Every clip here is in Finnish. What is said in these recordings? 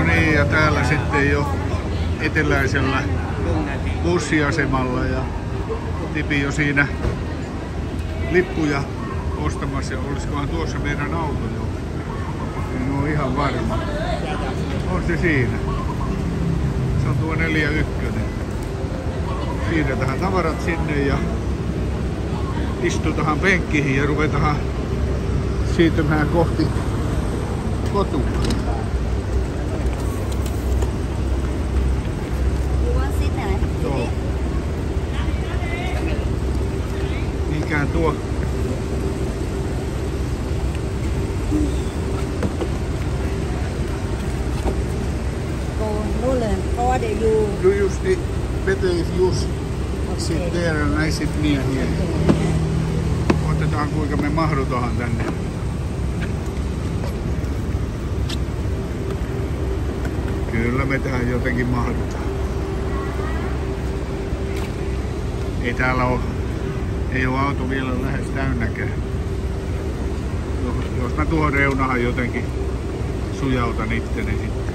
niin, ja täällä sitten jo eteläisellä bussiasemalla ja Tipi jo siinä lippuja ostamassa. Ja olisikohan tuossa meidän auto jo? En ole ihan varma. On se siinä. Se on tuo 41. Siirretään tavarat sinne ja istutaan penkkiin ja ruvetaan siirtymään kohti kotua. Joo. Mikä tuo? Do you speak better if you sit there and I sit near here? Otetaan kuinka me mahdutaan tänne. Kyllä me tähän jotenkin mahdutaan. Ei täällä ole, ei ole auto vielä lähes täynnäkään. Jos mä tuohon reunahan jotenkin sujautan itteni sitten.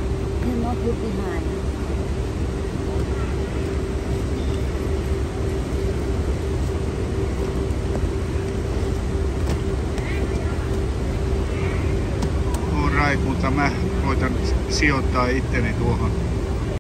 Alright, mutta mä koitan sijoittaa itteni tuohon